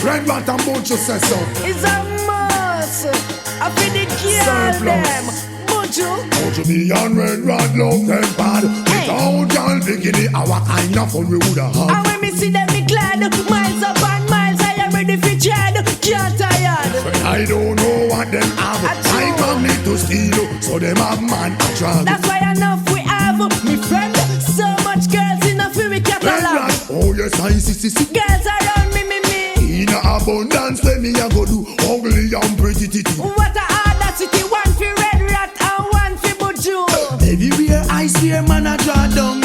Red Rat and Buju say so. It's a must. I feel the girl them. Buju me and Red Rat love them bad. Without y'all bikini, our kind of fun we woulda have. And when me see them, me glad. Miles up and miles, I am ready for tread. Can't tired. But I don't know what them have. I come me to steal, so them have man a drag. That's why enough we have, me friend. So much girls in a few we catalog. Oh yes, I see. Girls around me. In a abundance, let me a go do ugly and pretty titty. What a audacity, one for Red Rat and one for Buju. Everywhere I swear man a draw down.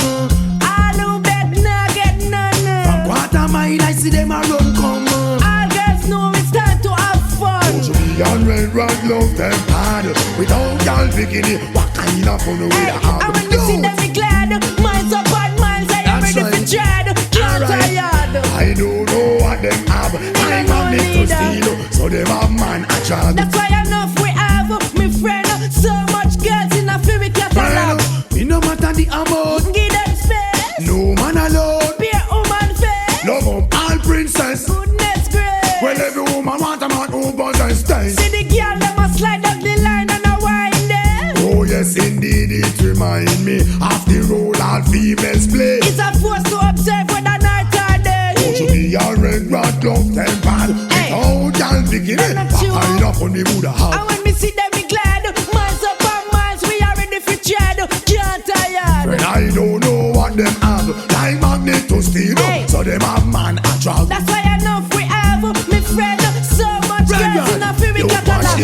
All who beg nah get none. From quarter mile I see them a run come. All girls know it's time to have fun. Buju me and Red Rat love them hard. Without y'all bikini, what kind of fun we da have? And when you see them me glad, miles up and miles I am ready for tread. Can't tired. I don't know what them have. I am me to steal, so them have man a drag. That's why enough we have, me friend. So much girls in a few we catalog. Me no matter the amount. Give them space. No man alone. Be a woman face. Love them all princess. Goodness grace. Well, every woman want a man who possess taste. See the girl them a slide up the line and a wine them. Oh yes, indeed, it remind me of the role all females play. It's a force to observe whether night or day. To be a Red Rat love them bad. Without y'all bikini, what kind of fun we woulda have? And when me see them me glad. Miles up and miles we are ready for tread. Can't tired. When I don't know what them have, like magnet to steal, so them have man a drag. That's why enough we have, me friend. So much girls in a few we catalog.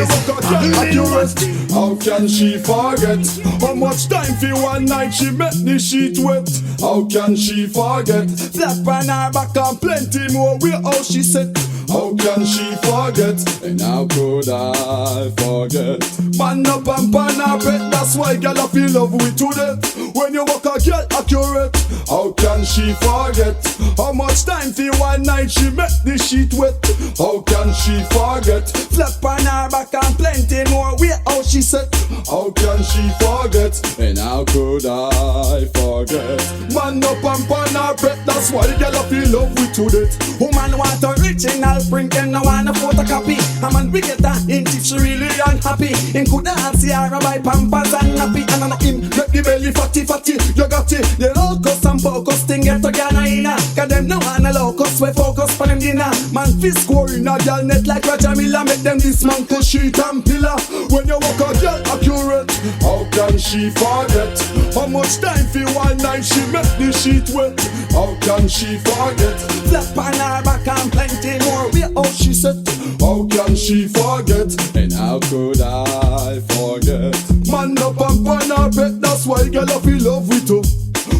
How can she forget? How much time for one night she make the sheet wet? How can she forget? Flat on her back and plenty more where how she said. How can she forget? And how could I forget? Man up and pan her bed, that's why girl I feel love with to death. When you walk a girl accurate, how can she forget? How much time for one night she make the sheet wet? How can she forget? Flat on her back and plenty more where how she said. How can she forget? And how could I forget? Man up and pan her bed, that's why girl I feel love with to death. Woman want original print, them no want a photocopy. A man we get her in if she really unhappy. In coulda and see her buy pampers and nappy. And on him make the belly fatty. You got it. The locus and focus thing get to Ghana inna. Cause them no want a locus, we focus for them dinner. Man fist scoring a girl net like Roger Miller. Make them dismantle sheet and pillar. When you walk a girl accurate, how can she forget? How much time for one night she make the sheet wet? How can she forget? Flat on her back and plenty more where how she said. How can she forget? And how could I forget? Man up and pan her bed, that's why girl I feel love with her.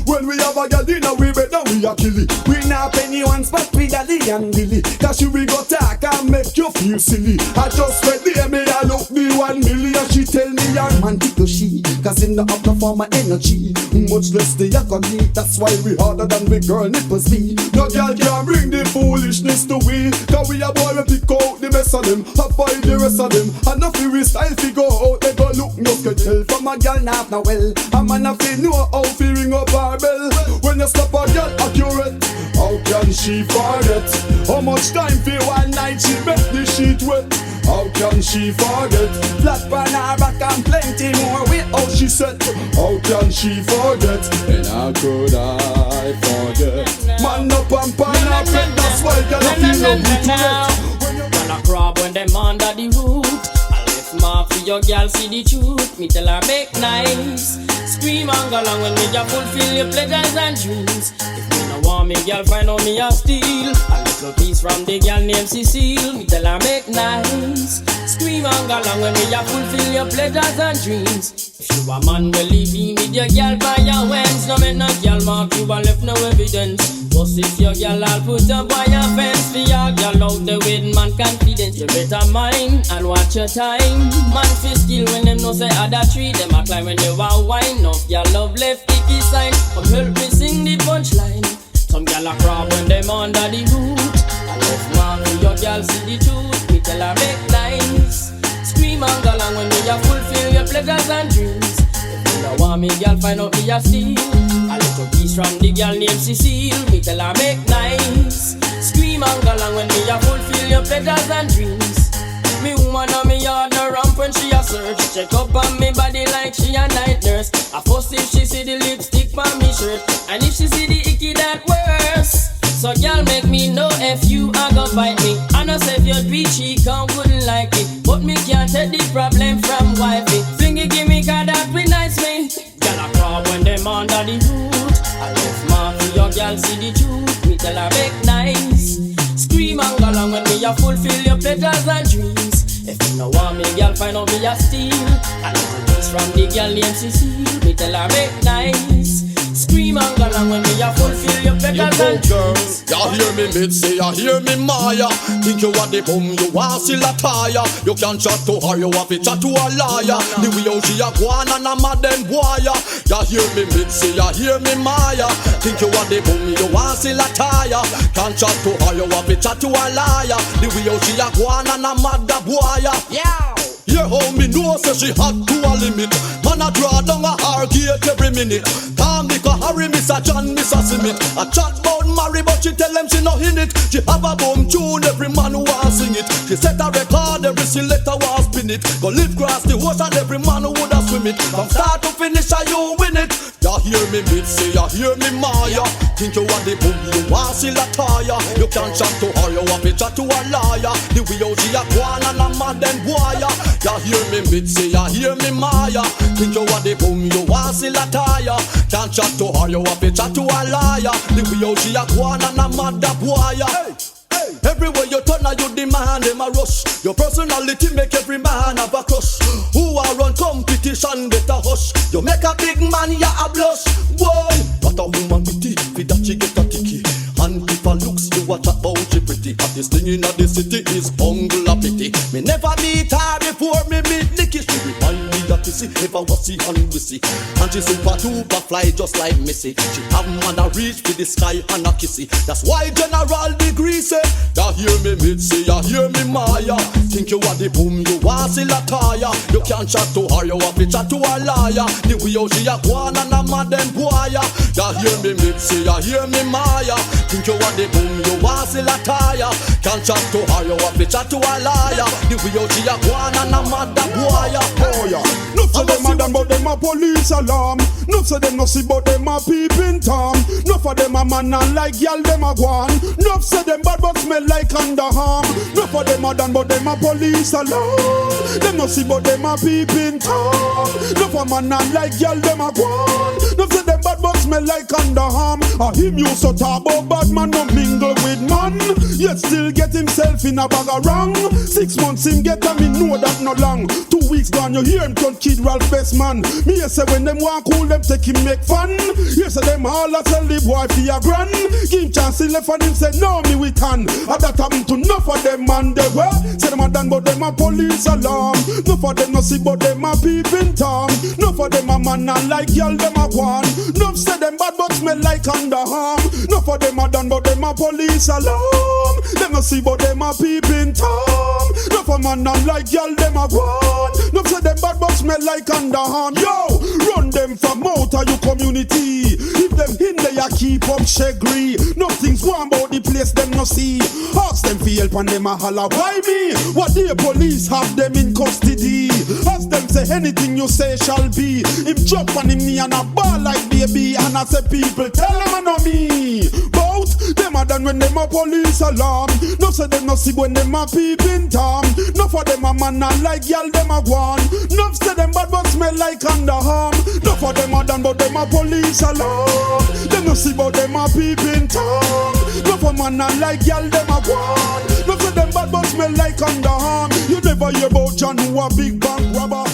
When we have a girl dinner, we better we a kill it. We not penny once, but we daddy and Billy. Cause she we go talk and make you feel silly. I just read the me I look me 1 million. She tell me I'm man tickle she. Cause in the up no form of energy. much less the agony. That's why we harder than we girl nipples be. No girl can bring the foolishness to we. Cause we a boy we pick out the best of them, avoid the rest of them. And no feel style fi go out, they go look no can tell. From a girl not now well, a man a fi know how fi ring up our bell. When you stop a girl accurate, how can she forget? How much time for one night she make the sheet wet? How can she forget? Flat on her back and plenty more with how she said. How can she forget? And how could I forget? Man up and pan up and that's why girl I feel love me to it. Girl a crab when them under the roof. I left mark for your girl see the truth. Me tell her make nice. Scream and go along when me just fulfill your pleasures and dreams. If me no want me girl find out me a steal. A little piece from the girl named Cecile. Me tell her make nice. Scream and go along when me just fulfill your pleasures and dreams. If you a man will leave me with your girl by your hands. No man no girl mark you and left no evidence. But if your girl I'll put up by your fence. For your girl out there with man confidence. You better mind and watch your time. Man fi skill when them no say other tree. Them a climb when they want wine. Off your love left icky sign. Come help me sing the punchline. Some gal a crab when them under the root. I left mark for your girl see the truth. Me tell her make nice. Scream and go along when me a fulfill your pleasures and dreams. If you don't want me girl find out me a steal. A little piece from the girl named Cecile. Me tell her make nice. Scream and go along when me a fulfill your pleasures and dreams. Me woman on me yard no ramp when she a search. Check up on me body like she a night nurse. I fuss if she see the lipstick on me shirt, and if she see the icky that worse. So y'all make me know if you a go fight me. I know say if you do it, she come wouldn't like it, but me can't take the problem from wifey. Flingy give me cause that we nice me. Y'all a crawl when them under the root. I left my for your girl see the truth. Me tell her make nice. Scream and go along when me a fulfill your pleasures and dreams. If you no want me, girl, find out me a steal. I little things from the girl named Cecile. Me tell her make nice. Scream and go along when me a fulfill your pleasures and dreams. Ya hear me mid say, ya hear me Maya. Think you want the bum, you want still a tire. You can't chat to her, you want to chat to a liar. The way how she a go on and a mad them boy. Ya hear me mid say, ya hear me Maya. Think you want the bum, you want still a tire. Can't chat to her, you want to chat to a liar. The way how she a go on and a mad the boy. Yeah. Yeah, how me know say she hot to a limit. Man a draw down a her gate every minute. Calm me cause Harry miss a John miss a Smith. A chat bout marry but she tell them she no in it. She have a boom tune every man who want sing it. She set a record every selector want spin it. Go live cross the ocean every man who woulda swim it. From start to finish you win it. Ya hear me mid say, ya hear me Maya. Think you want the boom, you want still a tire. You can't chat to her, you want to chat to a liar. The way how she a go on and a mad them boy. Ya hear me mid say, ya hear me Maya. Think you want the boom, you want still a tire. Can't chat to her, you want to chat to a liar. The way how she a go on and a mad the boy. Everywhere you turn you demand them a rush. Your personality make every man have a crush. Who are run competition get a hush. You make a big man ya a blush. Whoa, what a woman pity, with that she get a ticky. And if her looks you watch about she pretty. Hottest thing in the city is bungle a pity. Me never meet her before me meet Nikki. She remind me that Kissy never was see and we see. And she super duper fly just like Missy. She have man a reach for the sky and a kissy. That's why General Degree say, ya hear me mid say, ya hear me Maya. Think you want the boom, you want still a tire. You can't chat to her, you want to chat to a liar. The way how she a go on and a mad them boy. Ya hear me mid say, ya hear me Maya. Think you want the boom, you want still a tire. Can't chat to her, you want to chat to a liar. The way how she a go on and a mad them boy. Oh yeah. No for them a done but them a police alarm. No for them no see but them a peeping Tom. No for them a man and like y'all them a go on. No for them bad but smell like underarm. No for them a done but them a police alarm. Them no see but them a peeping Tom. No for man and like y'all them a go on. No for them bad but smell like underarm. Him used to talk about bad man no mingle with man. Yet still get himself in a bag of wrong. 6 months him get and me know that no long. 2 weeks gone you hear him turn Kid Ralph best man. Me say when them want cool them take him make fun. You say them all a tell the boy for your grand. Give him chance he left and him say no me we can. And that happened to enough of them man they were. Say them a done but them a police alarm. No for them no see but them a peeping Tom. No for them a man and like y'all them a one. No say them bad but smell like underarm. No for them a done but them a police alarm. Them no see but them a peeping Tom. No for man and like y'all them a one. No say them bad but smell like underarm. Yo, run them from out of your community. If them in there ya keep up shaggy. Nothing's wrong about the place them no see. Ask them for help and them a holler why me? What the police have them in custody? Ask them say anything you say shall be. Him jump on him knee and a ball like baby. And I say people tell them I know me. Bout them a done when them a police alarm. No say them no see when them a peeping Tom. No for them a man and like y'all them a one. No say them bad but smell like underarm. No for them a done but them a police alarm. Them no see but them a peeping Tom. No for man and like y'all them a one. No say them bad but smell like underarm. You never hear about John who a big bank robber.